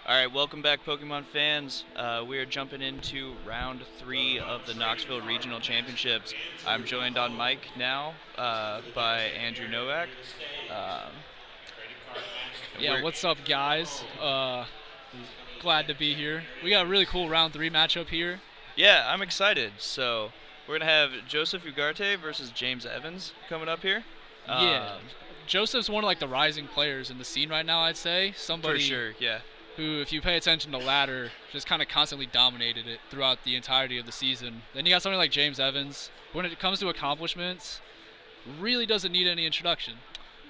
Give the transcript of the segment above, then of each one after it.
Alright, welcome back, Pokemon fans. We are jumping into round 3 of the Knoxville Regional Championships. I'm joined on mic now by Andrew Novak. Um, Yeah, what's up, guys? Glad to be here. We got a really cool round 3 matchup here. yeah, I'm excited. So, we're going to have Joseph Ugarte versus James Evans coming up here. Yeah, Joseph's one of the rising players in the scene right now, I'd say. For Somebody sure, yeah. who, if you pay attention to ladder, just kind of constantly dominated it throughout the entirety of the season. Then you got somebody like James Evans. When it comes to accomplishments, really doesn't need any introduction.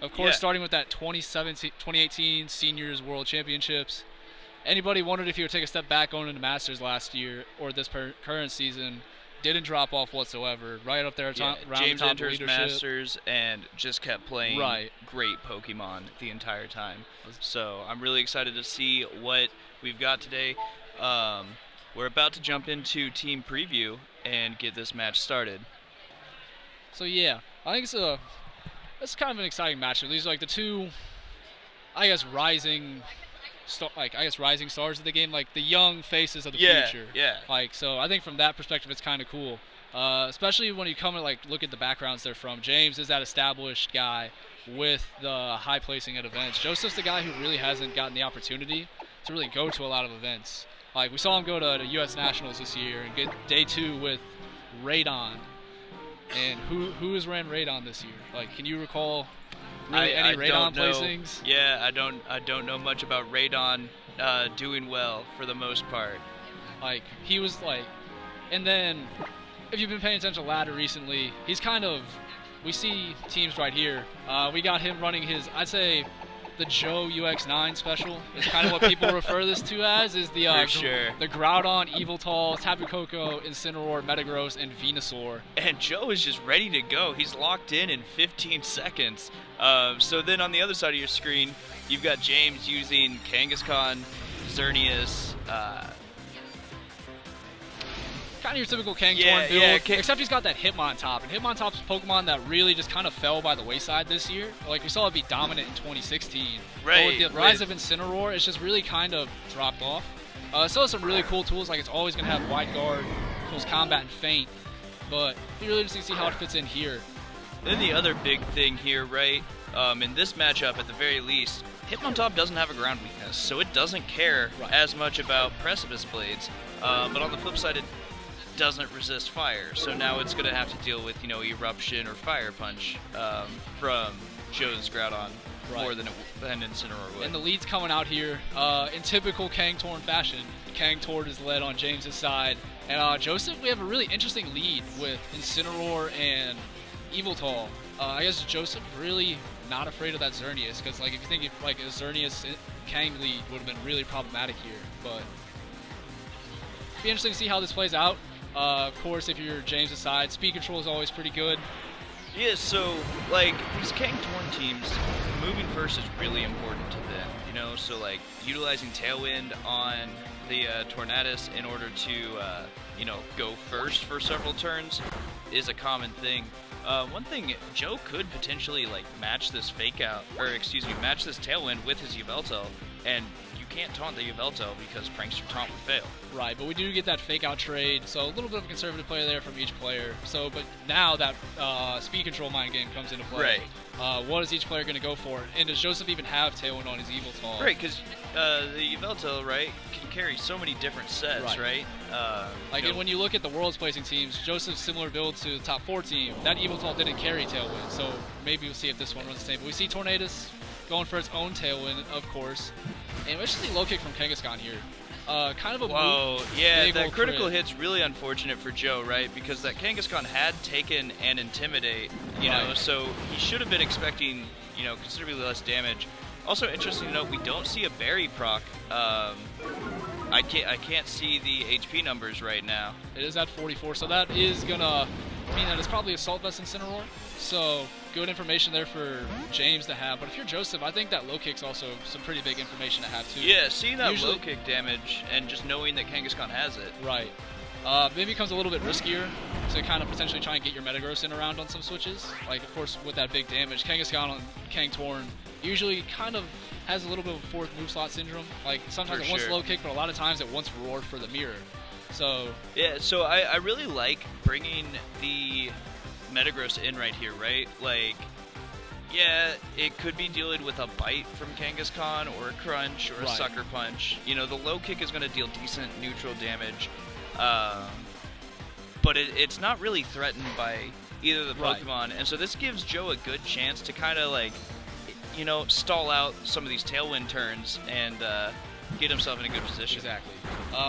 Of course, Yeah. starting with that 2018 Seniors World Championships. Anybody wondered if he would take a step back going into Masters last year or this current season? Didn't drop off whatsoever. Right up there, Yeah, around James the top enters of leadership. Masters and just kept playing Right. great Pokemon the entire time. So I'm really excited to see what we've got today. We're about to jump into team preview and get this match started. So yeah, I think it's kind of an exciting matchup. These are the two, I guess, rising stars of the game, like the young faces of the future. Yeah. So I think from that perspective, it's kind of cool. Especially when you come and look at the backgrounds they're from. James is that established guy with the high placing at events. Joseph's the guy who really hasn't gotten the opportunity to really go to a lot of events. We saw him go to the U.S. Nationals this year and get day 2 with Radon. And who has ran Radon this year? Can you recall really any Radon don't know. placings? Yeah, I don't know much about Radon doing well for the most part. He was and then if you've been paying attention to ladder recently, he's we see teams right here. We got him running his, I'd say, the Joe UX9 special is kind of what people refer this to as, is the For sure. the Groudon, Yveltal, Tapu Koko, Incineroar, Metagross, and Venusaur. And Joe is just ready to go. He's locked in 15 seconds. So then on the other side of your screen, you've got James using Kangaskhan, Xerneas. Kind of your typical Kangtorn Yeah, build, yeah, except he's got that Hitmontop. And Hitmontop's a Pokemon that really just kind of fell by the wayside this year. We saw it be dominant in 2016. Right, But with the rise of Incineroar, it's just really kind of dropped off. Still has some really cool tools, it's always going to have Wide Guard, Close Combat, and Feint. But it'd be really interesting to see how it fits in here. Then the other big thing here, right, in this matchup at the very least, Hitmontop doesn't have a ground weakness, so it doesn't care as much about Precipice Blades. But on the flip side, it doesn't resist fire, so now it's going to have to deal with, Eruption or Fire Punch from Joe's Groudon more than Incineroar would. And the lead's coming out here in typical Kangtorn fashion. Kangtorn is led on James's side. And Joseph, we have a really interesting lead with Incineroar and Yveltal. I guess Joseph really not afraid of that Xerneas, because if you think a Xerneas Kang lead would have been really problematic here. But it'd be interesting to see how this plays out. Of course, if you're James' side, speed control is always pretty good. Yeah, so, these Kangtorn teams, moving first is really important to them, So, utilizing Tailwind on the Tornadus in order to, go first for several turns is a common thing. One thing, Joe could potentially, match this match this Tailwind with his Yveltal, and you can't taunt the Yveltal because Prankster Taunt would fail. Right, but we do get that fake out trade, so a little bit of a conservative play there from each player. But now that speed control mind game comes into play. Right. What is each player going to go for? And does Joseph even have Tailwind on his Yveltal? Right, because the Yveltal, can carry so many different sets, right? And when you look at the world's placing teams, Joseph's similar build to the top 4 team. That Yveltal didn't carry Tailwind, so maybe we'll see if this one runs the same. But we see Tornadus going for its own Tailwind, of course. And we actually see low kick from Kangaskhan here. Kind of a Whoa, yeah, that critical crit. hit's really unfortunate for Joe, right? Because that Kangaskhan had taken an Intimidate, so he should have been expecting, considerably less damage. Also, interesting to note, we don't see a Berry proc. I can't see the HP numbers right now. It is at 44, so that is gonna mean that it's probably Assault Vest Incineroar. So good information there for James to have. But if you're Joseph, I think that low kick's also some pretty big information to have too. Yeah, seeing that low kick damage and just knowing that Kangaskhan has it. Right. Maybe becomes a little bit riskier to kind of potentially try and get your Metagross in around on some switches. Of course, with that big damage, Kangaskhan on Kangtorn usually kind of has a little bit of fourth move slot syndrome. Like sometimes For it wants sure. low kick, but a lot of times it wants roar for the mirror. So Yeah, so I really like bringing the Metagross in right here, right? Like, yeah, it could be dealing with a bite from Kangaskhan or a crunch or a Right. sucker punch. You know, the low kick is going to deal decent neutral damage, but it's not really threatened by either of the Right. Pokemon, and so this gives Joe a good chance to kind of like, you know, stall out some of these Tailwind turns and get himself in a good position. exactly.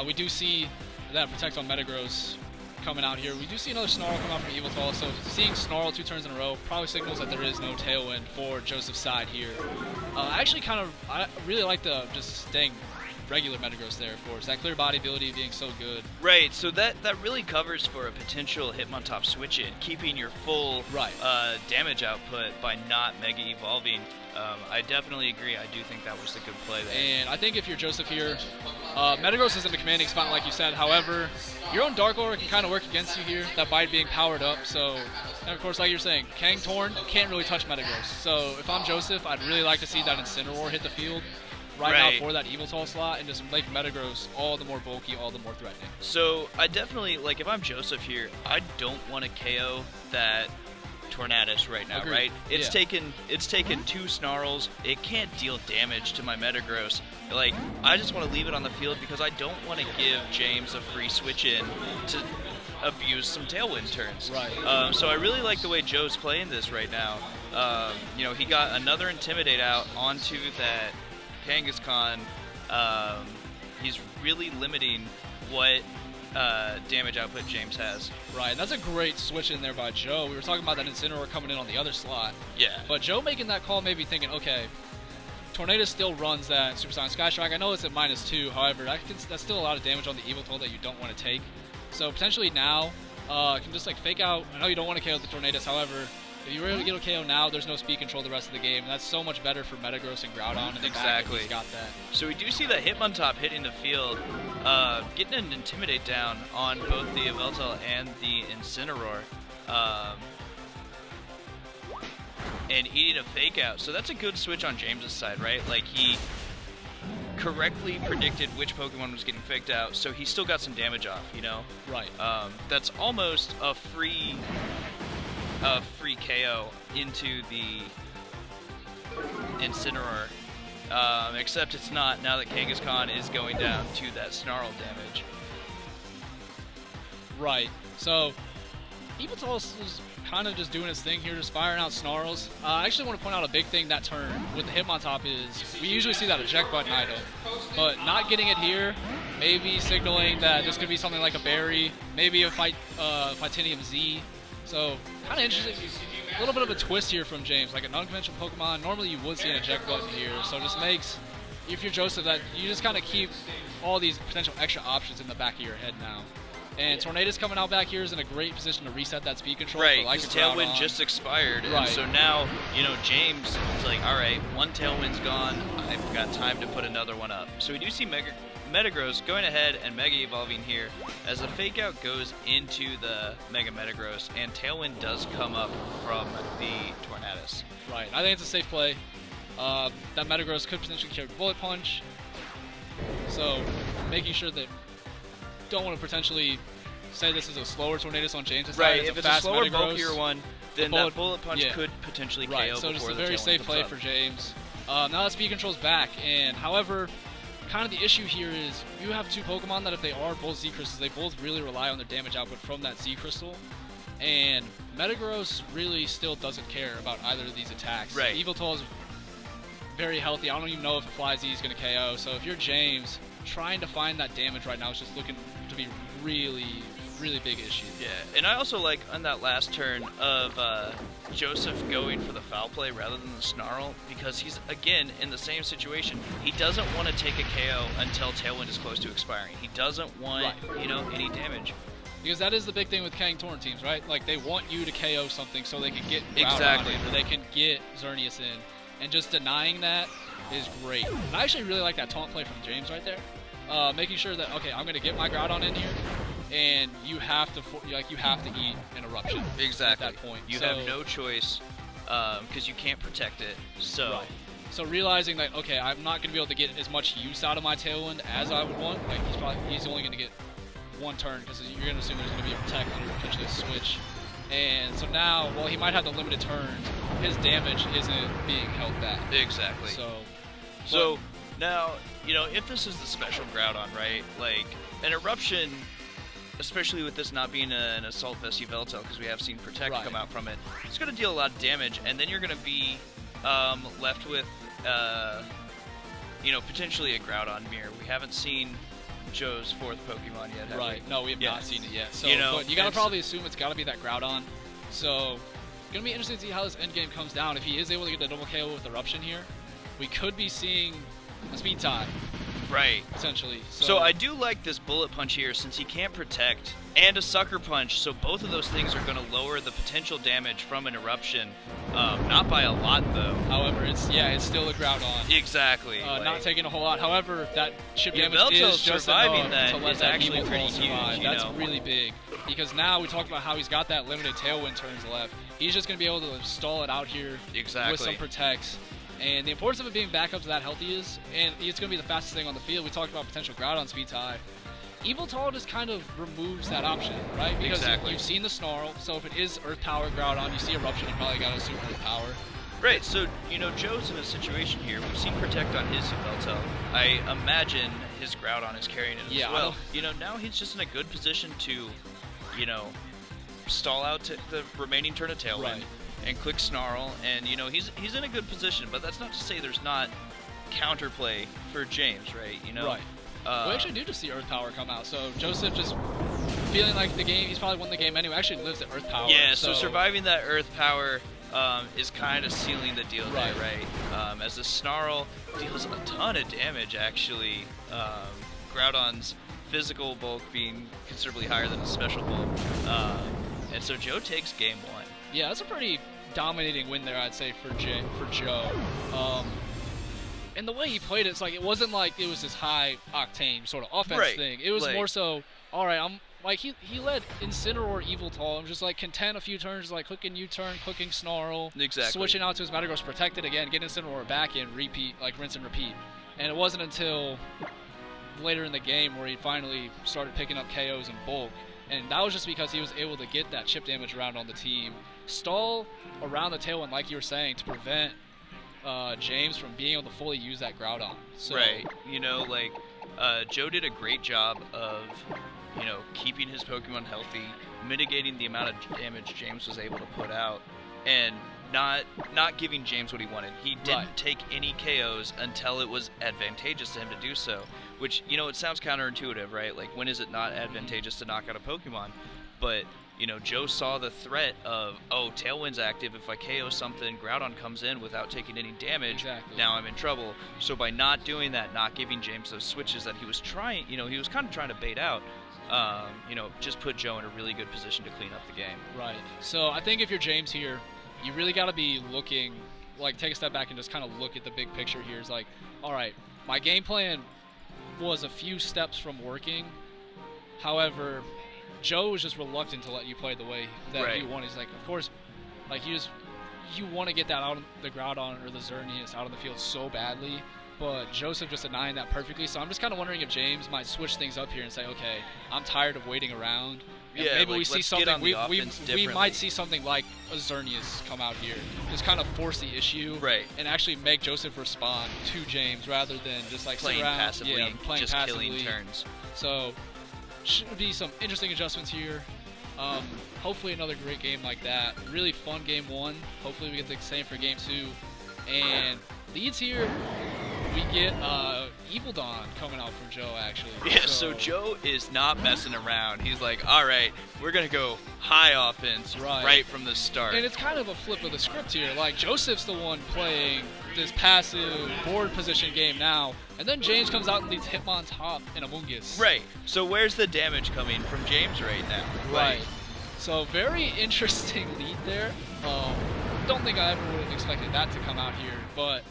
We do see that Protect on Metagross coming out here. We do see another Snarl come out from Yveltal, so seeing Snarl 2 turns in a row probably signals that there is no Tailwind for Joseph's side here. I really like the just staying regular Metagross there, of course. That clear body ability being so good. Right, so that really covers for a potential Hitmontop switch in, keeping your full Right. damage output by not Mega Evolving. I definitely agree. I do think that was a good play there. And I think if you're Joseph here, Metagross is in the commanding spot like you said. However, your own Dark Aura can kind of work against you here, that bite being powered up. So, and of course, like you're saying, Kang Torn can't really touch Metagross. So if I'm Joseph, I'd really like to see that Incineroar hit the field right now Right. for that Yveltal slot and just make Metagross all the more bulky, all the more threatening. So I definitely, like, if I'm Joseph here, I don't want to KO that Tornadus right now, Agreed. right? It's Yeah. taken 2 Snarls. It can't deal damage to my Metagross. Like, I just want to leave it on the field because I don't want to give James a free switch in to abuse some Tailwind turns. Right. So I really like the way Joe's playing this right now. You know, he got another Intimidate out onto that Kangaskhan. He's really limiting what damage output James has. Right, and that's a great switch in there by Joe. We were talking about that Incineroar coming in on the other slot. Yeah. But Joe making that call made me thinking, okay, Tornadus still runs that Super Saiyan Sky Strike. I know it's at -2, however, that's still a lot of damage on the Yveltal that you don't want to take. So potentially now, can just like fake out. I know you don't want to KO the Tornadus, however, if you really get a KO now, there's no speed control the rest of the game, and that's so much better for Metagross and Groudon in the back if Exactly. he's got that. So we do see that Hitmontop hitting the field, getting an Intimidate down on both the Yveltal and the Incineroar, and eating a Fake Out. So that's a good switch on James's side, right? Like, he correctly predicted which Pokemon was getting faked out, so he still got some damage off, you know? Right. That's almost a free KO into the Incineroar. Except it's not, now that Kangaskhan is going down to that Snarl damage. Right. So, Yveltal is kind of just doing his thing here, just firing out Snarls. I actually want to point out a big thing that turn with the Hitmontop is we usually see that eject button item, but not getting it here, maybe signaling that this could be something like a berry, maybe a Titanium Z. So, kind of interesting. A little bit of a twist here from James, like an unconventional Pokemon. Normally you would see an eject button here, so it just makes, if you're Joseph, that you just kind of keep all these potential extra options in the back of your head now. And Tornadus coming out back here is in a great position to reset that speed control. Right, for like because a Tailwind Groudon. just expired, and Right. so now, you know, James is like, alright, one Tailwind's gone, I've got time to put another one up. So we do see Metagross going ahead and Mega Evolving here, as the Fake Out goes into the Mega Metagross, and Tailwind does come up from the Tornadus. Right, I think it's a safe play. That Metagross could potentially carry Bullet Punch. So, making sure that don't want to potentially say this is a slower Tornadus on James' side. Right, It's if a it's a fast slower, Metagross. bulkier one, then that Bullet Punch yeah. could potentially KO Right, so before just a the very Tailwind safe comes play up. for James. Now that speed control's back, and however, kind of the issue here is you have 2 Pokemon that if they are both Z Crystals, they both really rely on their damage output from that Z Crystal. And Metagross really still doesn't care about either of these attacks. Right. Yveltal is very healthy. I don't even know if a Fly Z is going to KO. So if you're James, trying to find that damage right now is just looking to be really big issue. Yeah, and I also like on that last turn of Joseph going for the foul play rather than the Snarl, because he's, again, in the same situation. He doesn't want to take a KO until Tailwind is close to expiring. He doesn't want, you know, any damage. Because that is the big thing with Kang Torn teams, right? Like, they want you to KO something so they can get Groudon Exactly. in, or they can get Xerneas in. And just denying that is great. And I actually really like that taunt play from James right there. Making sure that, okay, I'm going to get my Groudon in here, and you have to eat an Eruption Exactly. at that point. You So- have no choice because you can't protect it. So, Right. So realizing that, okay, I'm not going to be able to get as much use out of my Tailwind as I would want. Like, he's only going to get one turn because you're going to assume there's going to be a Protect or potentially a Switch. And so now, while he might have the limited turns, his damage isn't being held back. Exactly. So now, you know, if this is the special Groudon, right? Like, an Eruption, especially with this not being an Assault Vest Yveltal, because we have seen Protect come out from it, it's going to deal a lot of damage, and then you're going to be left with, you know, potentially a Groudon mirror. We haven't seen Joe's 4th Pokemon yet, have we? No, we have not seen it yet. So, you know, but you gotta probably assume it's gotta be that Groudon. So, it's gonna be interesting to see how this endgame comes down. If he is able to get the double KO with Eruption here, we could be seeing a speed tie. Right. Essentially. So I do like this Bullet Punch here since he can't Protect, and a Sucker Punch, so both of those things are going to lower the potential damage from an Eruption. Not by a lot, though. However, it's still a Groudon. Exactly. Not taking a whole lot. However, that chip damage Yveltal is just surviving enough that to let is that actually Eevee pretty Ball survive. huge, That's know? really big. Because now we talked about how he's got that limited Tailwind turns left. He's just going to be able to stall it out here with some Protects. And the importance of it being back up to that healthy is, and it's going to be the fastest thing on the field. We talked about potential Groudon speed tie. Yveltal just kind of removes that option, right? Because you've seen the Snarl, so if it is Earth Power Groudon, you see Eruption, you probably got to assume Earth Power. Right, so, you know, Joe's in a situation here. We've seen Protect on his Yveltal. I imagine his Groudon is carrying it as well. You know, now he's just in a good position to, you know, stall out the remaining turn of Tailwind. And click Snarl, and you know he's in a good position, but that's not to say there's not counterplay for James, right? You know, we actually do just see Earth Power come out, so Joseph just feeling like the game, he's probably won the game anyway. Actually lives at Earth Power. Yeah, so surviving that Earth Power is kind of sealing the deal there, right? As the Snarl deals a ton of damage, actually. Groudon's physical bulk being considerably higher than his special bulk, and so Joe takes game 1. Yeah, that's a pretty dominating win there, I'd say, for Joe. And the way he played it, it's like it wasn't like it was this high octane sort of offense thing. It was more so, all right, I'm like he led Incineroar Yveltal. I'm just like content a few turns, like clicking U-turn, clicking Snarl, switching out to his Metagross, protected again, getting Incineroar back in, repeat, like rinse and repeat. And it wasn't until later in the game where he finally started picking up KOs and bulk. And that was just because he was able to get that chip damage around on the team, stall around the Tailwind, like you were saying, to prevent James from being able to fully use that Groudon. So, you know, like, Joe did a great job of, you know, keeping his Pokemon healthy, mitigating the amount of damage James was able to put out, and not giving James what he wanted. He didn't take any KOs until it was advantageous to him to do so. Which, you know, it sounds counterintuitive, right? Like, when is it not advantageous to knock out a Pokemon? But, you know, Joe saw the threat of, oh, Tailwind's active. If I KO something, Groudon comes in without taking any damage. Now I'm in trouble. So by not doing that, not giving James those switches that he was trying, you know, he was kind of trying to bait out, you know, just put Joe in a really good position to clean up the game. Right. So I think if you're James here, you really got to be looking, like, take a step back and just kind of look at the big picture here. It's like, all right, my game plan was a few steps from working. However, Joe was just reluctant to let you play the way that he wanted. He's like, of course, like you want to get that out of the Groudon or the Xerneas out of the field so badly, but Joseph just denying that perfectly. So I'm just kind of wondering if James might switch things up here and say, okay, I'm tired of waiting around. Yeah, maybe like, we see something. We might see something something like a Xerneas come out here, just kind of force the issue, and actually make Joseph respond to James rather than just like playing sit around, passively, playing just passively. killing turns. So should be some interesting adjustments here. Hopefully another great game like that. Really fun game 1. Hopefully we get the same for game 2. And leads here, we get Evildawn coming out from Joe, actually. Yeah, so Joe is not messing around. He's like, all right, we're going to go high offense right from the start. And it's kind of a flip of the script here. Like, Joseph's the one playing this passive board position game now, and then James comes out and leads Hitmontop and Amoonguss. Right. So where's the damage coming from James right now? Right. So very interesting lead there. Don't think I ever would have expected that to come out here, but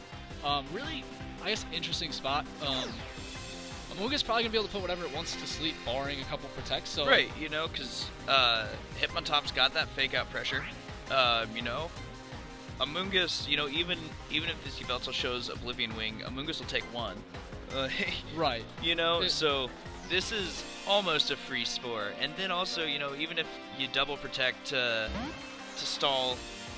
really, I guess, interesting spot. Amoonguss probably going to be able to put whatever it wants to sleep, barring a couple protects. So right, you know, because Hitmontop's got that fake out pressure. You know, Amoonguss, even if this Yveltal shows Oblivion Wing, Amoonguss will take one. Right. So this is almost a free spore. And then also, even if you double protect to stall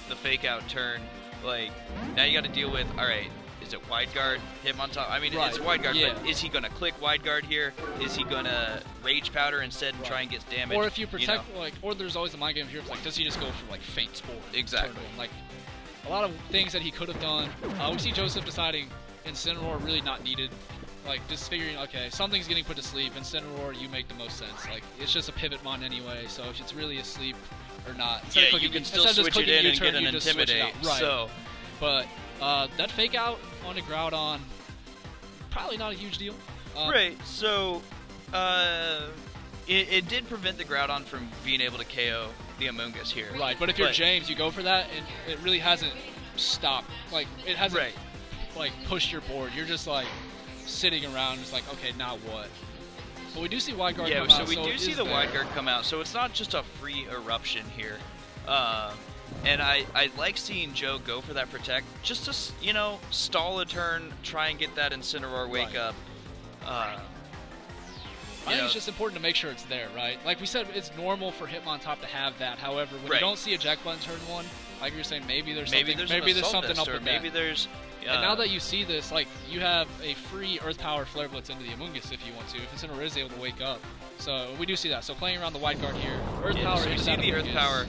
the fake out turn, like, now you got to deal with, all right, is it wide guard, Hitmontop? I mean, right. it's wide guard, yeah. but is he going to click wide guard here? Is he going to rage powder instead and try and get damage? Or if you protect, or there's always the mind game here, like, does he just go for, like, feint spore? Exactly. Like, a lot of things that he could have done. We see Joseph deciding Incineroar really not needed. Like, just figuring, okay, something's getting put to sleep. Incineroar, you make the most sense. Like, it's just a pivot mon anyway, so if it's really asleep or not. Yeah, you can still switch it in and get an Intimidate. Right. So. But that fake out on a Groudon, probably not a huge deal. Right, so it did prevent the Groudon from being able to KO the Amoonguss here. Right, but if you're James, you go for that, and it really hasn't stopped. Like, it hasn't like pushed your board. You're just like sitting around, just like, okay, now what? But we do see wide guard come out. Yeah, so we do see the wide guard come out. So it's not just a free eruption here. And I like seeing Joe go for that protect, just to stall a turn, try and get that Incineroar wake up. I think it's just important to make sure it's there, right? Like we said, it's normal for Hitmontop to have that. However, when you don't see eject button turn one, like you're saying, maybe there's something up with maybe that. There's. And now that you see this, like, you have a free Earth Power Flare Blitz into the Amoonguss if you want to, if Incineroar is able to wake up. So we do see that. So playing around the wide guard here, Earth Power. So we see the Earth Power.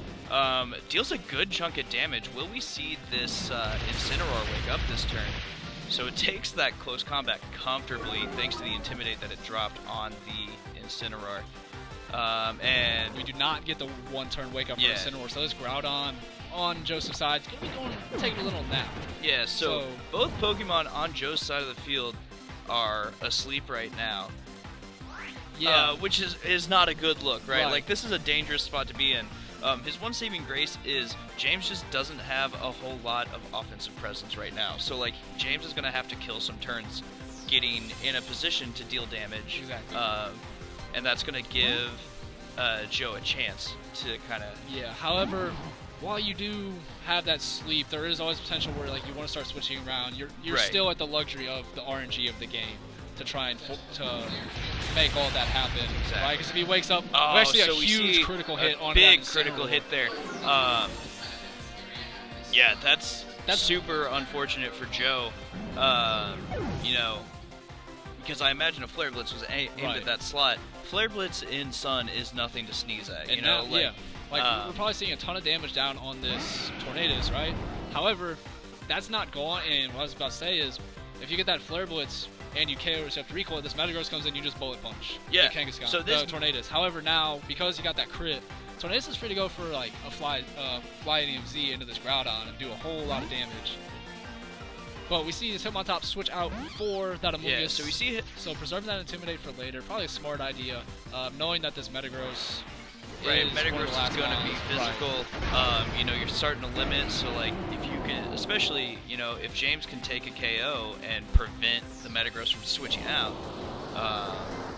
Deals a good chunk of damage. Will we see this Incineroar wake up this turn? So it takes that close combat comfortably thanks to the Intimidate that it dropped on the Incineroar. And we do not get the one-turn wake up for Incineroar. So this Groudon on Joseph's side is going to be taking a little nap. Yeah, so both Pokemon on Joe's side of the field are asleep right now. Yeah. Which is not a good look, right? Like, this is a dangerous spot to be in. His one saving grace is James just doesn't have a whole lot of offensive presence right now. So, like, James is going to have to kill some turns getting in a position to deal damage. Exactly. And that's going to give Joe a chance to kind of... Yeah, however, while you do have that sleep, there is always potential where, like, you want to start switching around. You're still at the luxury of the RNG of the game to try and to make all that happen, right? Because if he wakes up, we actually a huge critical hit on that big critical hit there. Yeah, that's super unfortunate for Joe. Because I imagine a Flare Blitz was aimed at that slot. Flare Blitz in Sun is nothing to sneeze at. We're probably seeing a ton of damage down on this Tornadus, right? However, that's not gone. And what I was about to say is, if you get that Flare Blitz and you KO or have to recoil, this Metagross comes in, you just bullet punch. Yeah. The Kangaskhan, so this Tornadus. However, now because you got that crit, Tornadus is free to go for like a fly EMZ into this Groudon and do a whole lot of damage. But we see this Hitmontop switch out for that Amoonguss. Yeah, so we see it. So preserving that Intimidate for later, probably a smart idea. Knowing that this Metagross Metagross is going to be physical. You're starting to limit, so like if you can, especially if James can take a KO and prevent the Metagross from switching out,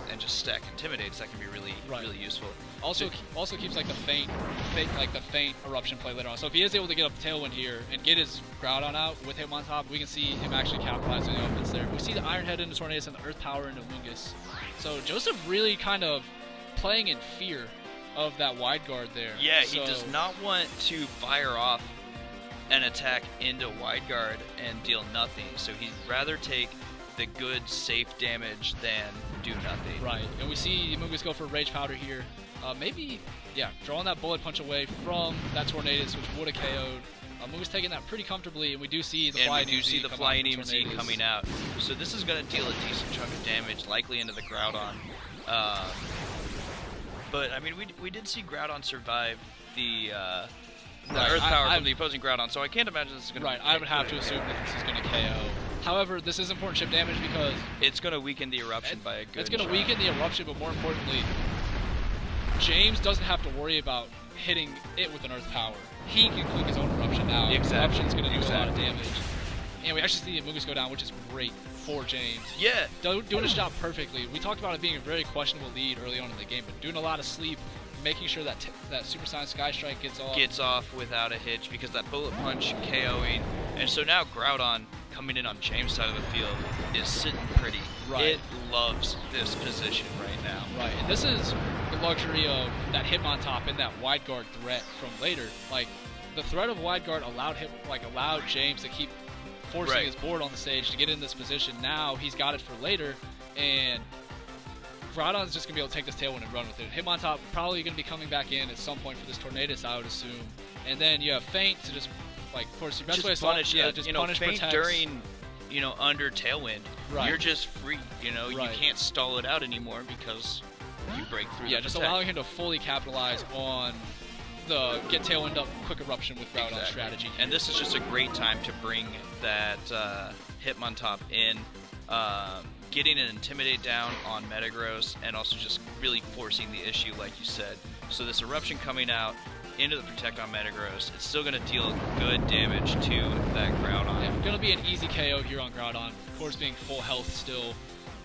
and just stack Intimidates, that can be really useful. Also keeps like the feint eruption play later on. So if he is able to get up Tailwind here and get his Groudon out with Hitmontop, we can see him actually capitalize on the offense there. We see the Iron Head into Tornadus and the Earth Power into Amoonguss. So Joseph really kind of playing in fear of that wide guard there. Yeah, he does not want to fire off an attack into wide guard and deal nothing. So he'd rather take the good, safe damage than do nothing. Right, and we see Amoonguss go for Rage Powder here. Drawing that bullet punch away from that Tornadus, which would have KO'd. Amoonguss taking that pretty comfortably, and we do see the Flying EMZ coming out. So this is going to deal a decent chunk of damage, likely into the Groudon. But I mean, we did see Groudon survive the Earth Power from the opposing Groudon, so I can't imagine this is going to. I would have to assume that this is going to KO. However, this is important chip damage because it's going to weaken the eruption by a good. It's going to weaken the eruption, but more importantly, James doesn't have to worry about hitting it with an Earth Power. He can click his own eruption now. Exactly. Eruption's going to do a lot of damage, and we actually see the Amoonguss go down, which is great for James. Yeah. Doing his job perfectly. We talked about it being a very questionable lead early on in the game, but doing a lot of sleep, making sure that that Super Saiyan Sky Strike gets off without a hitch, because that bullet punch KOing, and so now Groudon coming in on James' side of the field is sitting pretty. Right. It loves this position right now. Right, and this is the luxury of that Hitmontop and that wide guard threat from later. Like, the threat of wide guard allowed James to keep forcing his board on the stage to get in this position. Now he's got it for later, and Groudon's just going to be able to take this Tailwind and run with it. Hitmontop probably going to be coming back in at some point for this Tornadus, I would assume. And then you have Feint to just, like, of course, your best way to punish, punish, Feint protects. during, under Tailwind, Right. you're just free, you Right. can't stall it out anymore because you break through the just protect. allowing him to fully capitalize on the get Tailwind up, quick eruption with Groudon strategy. And this is just a great time to bring that Hitmontop in, getting an Intimidate down on Metagross, and also just really forcing the issue, like you said. So this eruption coming out into the Protect on Metagross, it's still going to deal good damage to that Groudon. Yeah, going to be an easy KO here on Groudon. Of course, being full health still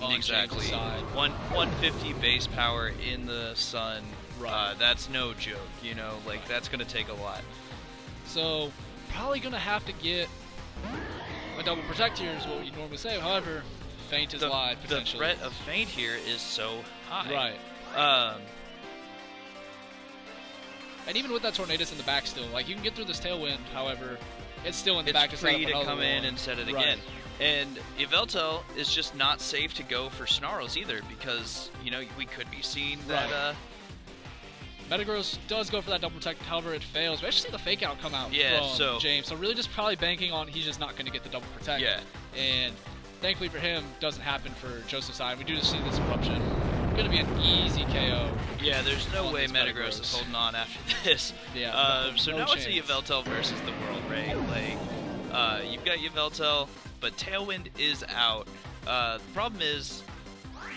on James' side. 150 base power in the sun. Right. That's no joke, that's going to take a lot. So, probably going to have to get a double Protect here is what you normally say. However, Feint is live, potentially. The threat of Feint here is so high. Right. And even with that Tornadus in the back still, like, you can get through this Tailwind, however, it's still in the back to set up free to come in one. and set it Right. again. And Yveltal is just not safe to go for Snarls either, because, we could be seeing that, Metagross does go for that double Protect, however it fails. We actually see the Fake Out come out from James, so really just probably banking on he's just not going to get the double Protect. Yeah. And thankfully for him, doesn't happen for Joseph's side. We do just see this eruption. Going to be an easy KO. Yeah, there's no way Metagross is holding on after this. Yeah. So now it's a Yveltal versus the world, right? Like, you've got Yveltal, but Tailwind is out. The problem is,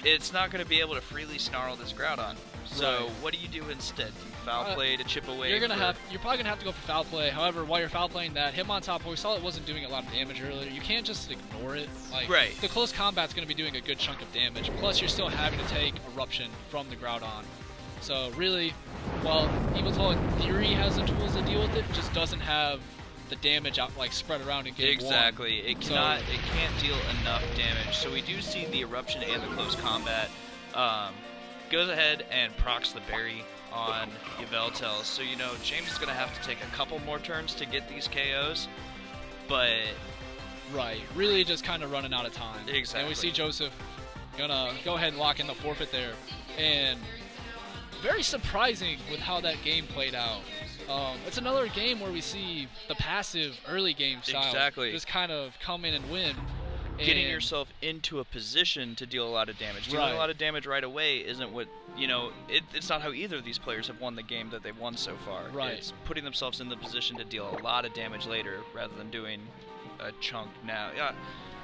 it's not going to be able to freely snarl this Groudon. So what do you do instead? Do you foul play to chip away? You're probably gonna have to go for foul play. However, while you're foul playing that, Hitmontop, we saw it wasn't doing a lot of damage earlier. You can't just ignore it. Like, the close combat's gonna be doing a good chunk of damage. Plus, you're still having to take eruption from the Groudon. So really, while Yveltal in theory has the tools to deal with it, just doesn't have the damage out spread around in game one. It cannot. It can't deal enough damage. So we do see the eruption and the close combat. Goes ahead and procs the berry on Yveltal. So, James is going to have to take a couple more turns to get these KOs, but... Right, really just kind of running out of time. Exactly. And we see Joseph gonna go ahead and lock in the forfeit there. And very surprising with how that game played out. It's another game where we see the passive early game style just kind of come in and win. Getting yourself into a position to deal a lot of damage. Dealing a lot of damage right away isn't what, it's not how either of these players have won the game that they've won so far. Right. It's putting themselves in the position to deal a lot of damage later rather than doing a chunk now. Yeah,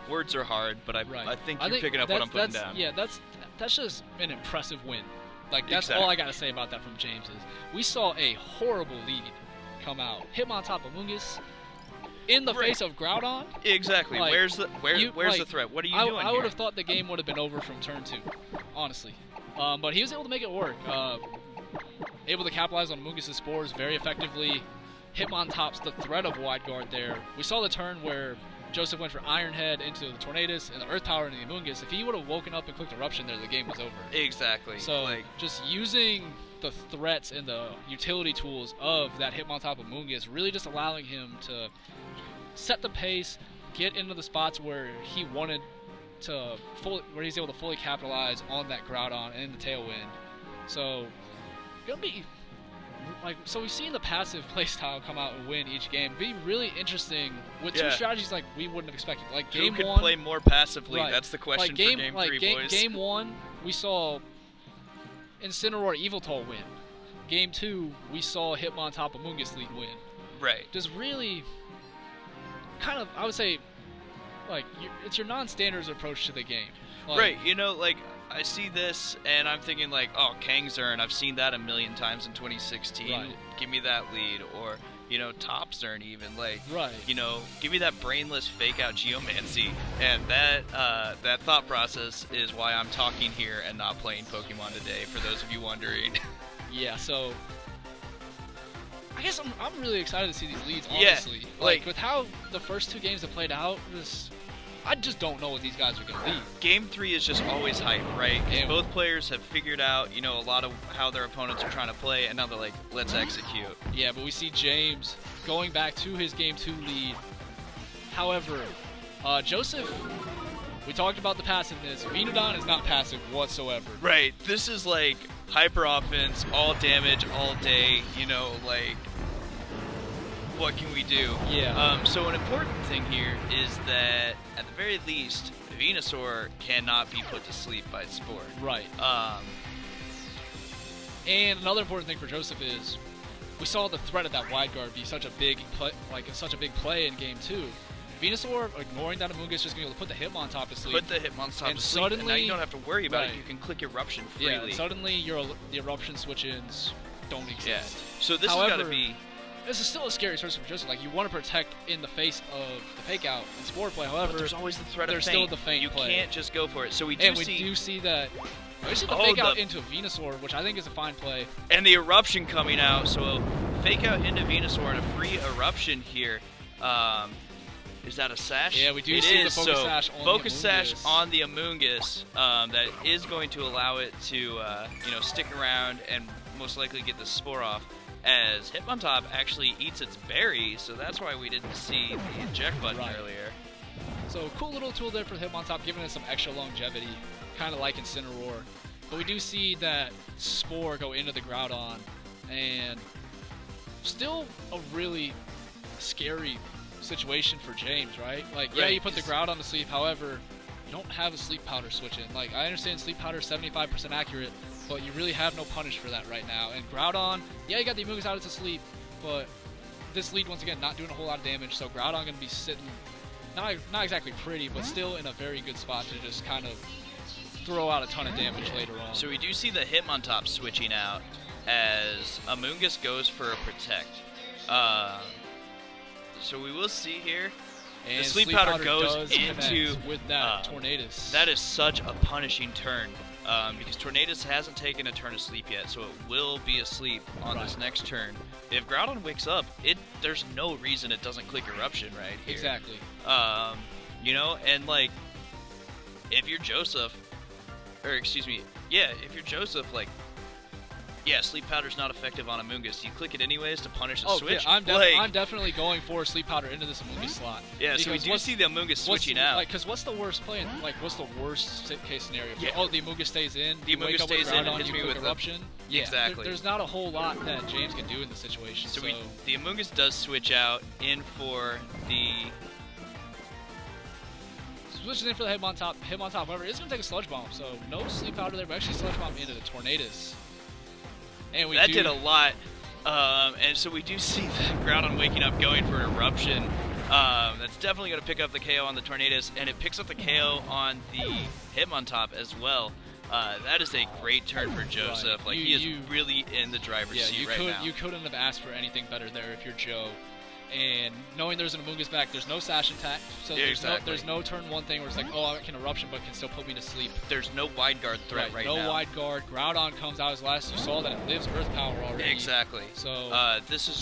words are hard, but I think you're picking up what I'm putting down. Yeah, that's just an impressive win. Like, that's all I got to say about that from James is we saw a horrible lead come out. Hitmontop Amoonguss in the face of Groudon. Exactly. Like, where's the threat? What are you doing I would have thought the game would have been over from turn 2, honestly. But he was able to make it work. Able to capitalize on Amoonguss' spores very effectively. Hitmontop's the threat of wide guard there. We saw the turn where Joseph went for Iron Head into the Tornadus and the Earth Power into the Amoonguss. If he would have woken up and clicked Eruption there, the game was over. Exactly. So just using the threats and the utility tools of that Hitmontop Amoonguss, really just allowing him to set the pace, get into the spots where he wanted to, where he's able to fully capitalize on that Groudon and the Tailwind. So, gonna be so we've seen the passive playstyle come out and win each game. Be really interesting with two strategies like we wouldn't have expected. Like game Who could one, play more passively? That's the question for game 3, boys. Game 1, we saw Incineroar Yveltal win. Game 2, we saw Hitmontop Amoonguss lead win. Right. Just really kind of, I would say, it's your non-standards approach to the game. Right, I see this and I'm thinking oh, Kangzern, I've seen that a million times in 2016. Right. Give me that lead. Or, Topzern even. Right. Give me that brainless fake out Geomancy. And that thought process is why I'm talking here and not playing Pokemon today, for those of you wondering. Yeah, so I guess I'm really excited to see these leads, Yeah, honestly. like- with how the first 2 games have played out, I just don't know what these guys are going to lead. Game 3 is just always hype, right? 'Cause Yeah. both players have figured out, a lot of how their opponents are trying to play, and now they're like, let's execute. Yeah, but we see James going back to his Game 2 lead. However, Joseph, we talked about the passiveness. Venudon is not passive whatsoever. Right, this is like hyper offense, all damage, all day, like, what can we do? Yeah. So an important thing here is that, at the very least, Venusaur cannot be put to sleep by Spore. Right. Um, And another important thing for Joseph is we saw the threat of that wide guard be such a big play in Game 2. Venusaur, ignoring that Amoonguss, just going to put the Hitmontop to sleep. put the Hitmontop And to sleep, and now suddenly- you don't have to worry about it. Right. You can click Eruption Yeah, freely. and suddenly the eruption switch-ins don't exist. Yeah. So this However, has got to be... This is still a scary source for Joseph. Like, you want to protect in the face of the fake out and Spore play. However, But there's always the threat of there's feint. still the feint You play. can't just go for it. So we do and we see... do see that. We see the Oh, fake out the- into Venusaur, which I think is a fine play. And the Eruption coming out, so fake out into Venusaur and a free Eruption here. Is that a sash? Yeah, we do It see the is, Focus so Sash on the Focus Sash Amoonguss. on the Amoonguss. That is going to allow it to, stick around and most likely get the Spore off. As Hitmontop actually eats its berry, so that's why we didn't see the eject button Right. earlier. So cool little tool there for the Hitmontop, giving us some extra longevity, kind of like Incineroar. But we do see that Spore go into the Groudon, and still a really scary situation for James, right? Like, yeah, Right, you put the 'cause- Groudon to sleep, however, you don't have a Sleep Powder switch in. Like, I understand Sleep Powder is 75% accurate, but you really have no punish for that right now. And Groudon, yeah, you got the Amoonguss out to sleep, but this lead, once again, not doing a whole lot of damage, so Groudon going to be sitting, not exactly pretty, but still in a very good spot to just kind of throw out a ton of damage later on. So we do see the Hitmontop switching out as Amoonguss goes for a Protect. So we will see here. and the Sleep Powder goes does into, connect with that Tornadus. That is such a punishing turn because Tornadus hasn't taken a turn of sleep yet, so it will be asleep on this Right. next turn. If Groudon wakes up, there's no reason it doesn't click Eruption right here. Exactly. And like, if you're Joseph, if you're Joseph, like, yeah, Sleep Powder's not effective on Amoonguss. You click it anyways to punish a Oh, switch. yeah, I'm like, definitely going for Sleep Powder into this Amoonguss slot. yeah, so we Because do what's- see the Amoonguss switching out. Like, because what's the worst play? What's the worst case scenario? Yeah. Oh, the Amoonguss stays in. The you wake Amoonguss up with stays in and Groudon, hits you me click with the- Eruption. Yeah, Exactly. There's not a whole lot that James can do in this situation. So the Amoonguss does switch out in for the... switching in for the Hitmontop. Hitmontop, however, is going to take a Sludge Bomb. So no Sleep Powder there, but actually Sludge Bomb into the Tornadus. And we That do, did a lot. And so we do see the Groudon waking up, going for an Eruption. That's definitely going to pick up the KO on the Tornadus, and it picks up the KO on the Hitmontop as well. That is a great turn for Joseph. Right. Like, he is really in the driver's seat right now. You couldn't have asked for anything better there if you're Joe. And knowing there's an Amoonguss back, there's no Sash attack, so Yeah, there's exactly. no turn one thing where it's like, oh, I can Eruption, but can still put me to sleep. There's no wide guard threat right no now. wide guard. Groudon comes out as last. You saw that it lives Earth Power already. Exactly. So this is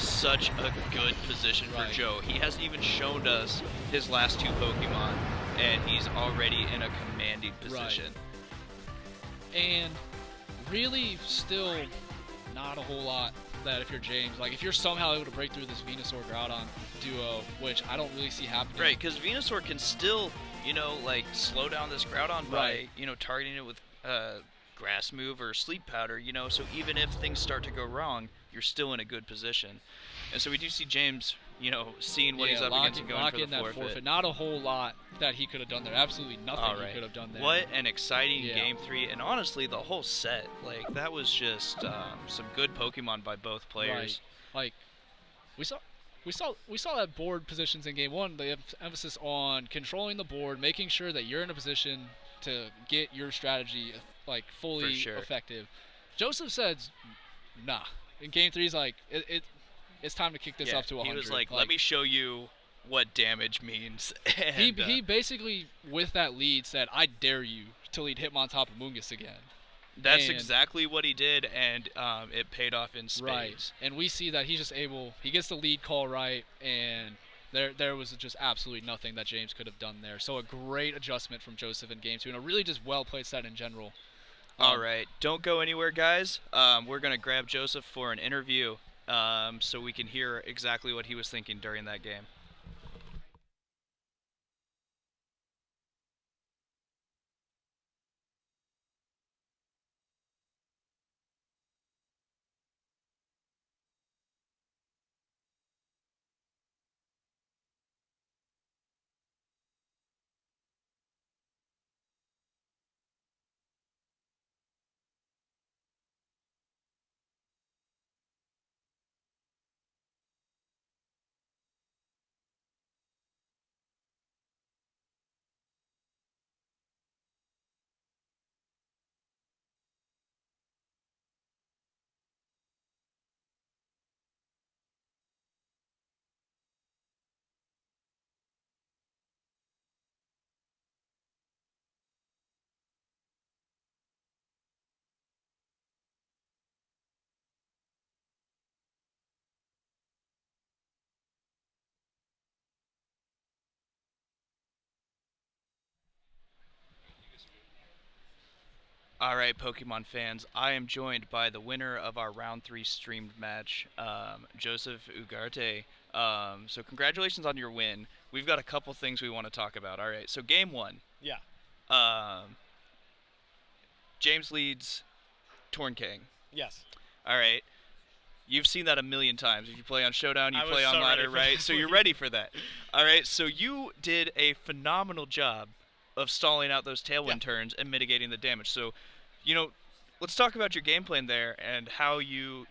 such a good position for Right. Joe. He hasn't even shown us his last 2 Pokemon, and he's already in a commanding position. and really still not a whole lot that if you're James, like if you're somehow able to break through this Venusaur Groudon duo, which I don't really see happening. Right, because Venusaur can still, slow down this Groudon by, Right. targeting it with Grass Move or Sleep Powder, so even if things start to go wrong, you're still in a good position. And so we do see James, seeing what he's up against and going for the that forfeit. Not a whole lot that he could have done there. Absolutely nothing All he right. could have done there. What an exciting Yeah. Game 3, and honestly, the whole set. Like, that was just some good Pokemon by both players. Right. Like we saw that board positions in game 1. The emphasis on controlling the board, making sure that you're in a position to get your strategy like fully For sure. effective. Joseph says, "Nah." In game 3, he's like, "It's time to kick this up to 100." He was like, let me show you what damage means. And, He basically, with that lead, said, "I dare you to lead Hitmontop Amoonguss again." That's And exactly what he did, and it paid off in right, spades. and we see that he's just able. He gets the lead call right, and there was just absolutely nothing that James could have done there. So a great adjustment from Joseph in game two, and a really just well played set in general. All right, don't go anywhere, guys. We're gonna grab Joseph for an interview, so we can hear exactly what he was thinking during that game. All right, Pokemon fans, I am joined by the winner of our round three streamed match, Joseph Ugarte. So congratulations on your win. We've got a couple things we want to talk about. All right, so game one, Yeah. um, James leads Torn King. Yes. All right, you've seen that a million times. If you play on Showdown, you I was play on so ready ladder, for right? that So you're one. ready for that. All right, so you did a phenomenal job of stalling out those tailwind Yeah. turns and mitigating the damage. So, you know, let's talk about your game plan there and how you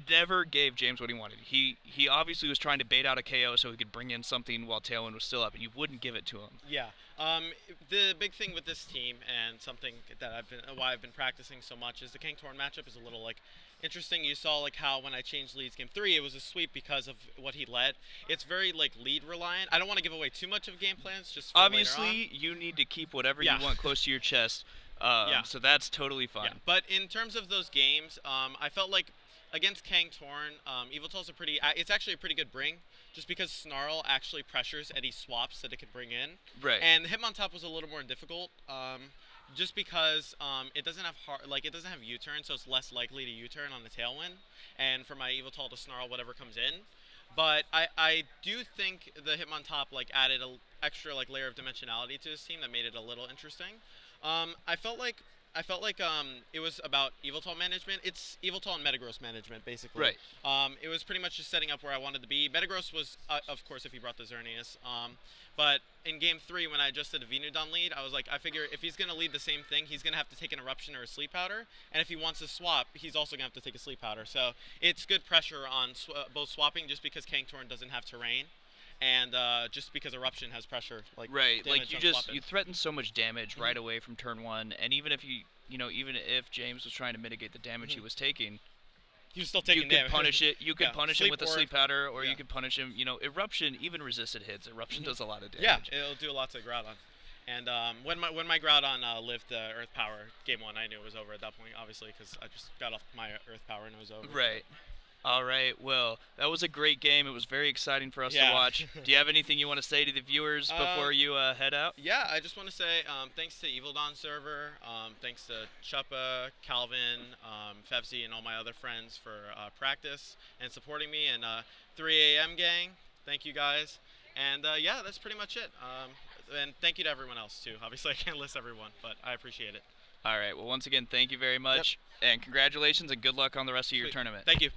never gave James what he wanted. He obviously was trying to bait out a KO so he could bring in something while tailwind was still up, and you wouldn't give it to him. Yeah. The big thing with this team and something that why I've been practicing so much is the King Torn matchup is a little like interesting. You saw like how when I changed leads game 3, it was a sweep because of what he led. It's very like lead reliant. I don't want to give away too much of game plans just for later on. Obviously, you need to keep whatever Yeah. you want close to your chest. Yeah. So that's totally fine. Yeah, but in terms of those games, I felt like against Kang Torn, Eviltal's a pretty. It's actually a pretty good bring, just because Snarl actually pressures any swaps that it could bring in. Right. And Hitmontop was a little more difficult, just because it doesn't have it doesn't have U-turn, so it's less likely to U-turn on the tailwind, and for my Eviltal to Snarl whatever comes in. But I do think the Hitmontop like added a extra like layer of dimensionality to his team that made it a little interesting. I felt like it was about Eviltal management. It's Eviltal and Metagross management, basically. Right. It was pretty much just setting up where I wanted to be. Metagross was, of course, if he brought the Xerneas. But in Game 3, when I adjusted a Venudon lead, I was like, I figure if he's going to lead the same thing, he's going to have to take an Eruption or a Sleep Powder. And if he wants to swap, he's also going to have to take a Sleep Powder. So it's good pressure on both swapping just because Kangtorn doesn't have terrain. And just because Eruption has pressure, like Right, like damage on swapping. you threaten so much damage right away from turn one, and even if even if James was trying to mitigate the damage he was taking, He was still you taking could damage. punish it. You could Yeah, punish him sleep with a or- sleep powder, or yeah. you could punish him. Eruption, even resisted hits. Eruption does a lot of damage. Yeah, it'll do a lot to Groudon. And when my Groudon lived the Earth Power game 1, I knew it was over at that point, obviously, because I just got off my Earth Power and it was over. Right. All right. Well, that was a great game. It was very exciting for us to Yeah. watch. Do you have anything you want to say to the viewers before you head out? Yeah, I just want to say thanks to Evil Dawn server, thanks to Chuppa, Calvin, Fevsy, and all my other friends for practice and supporting me, and 3 a.m. gang. Thank you guys. And yeah, that's pretty much it. And thank you to everyone else too. Obviously, I can't list everyone, but I appreciate it. All right. Well, once again, thank you very much, and congratulations, and good luck on the rest of your Sweet. tournament. Thank you.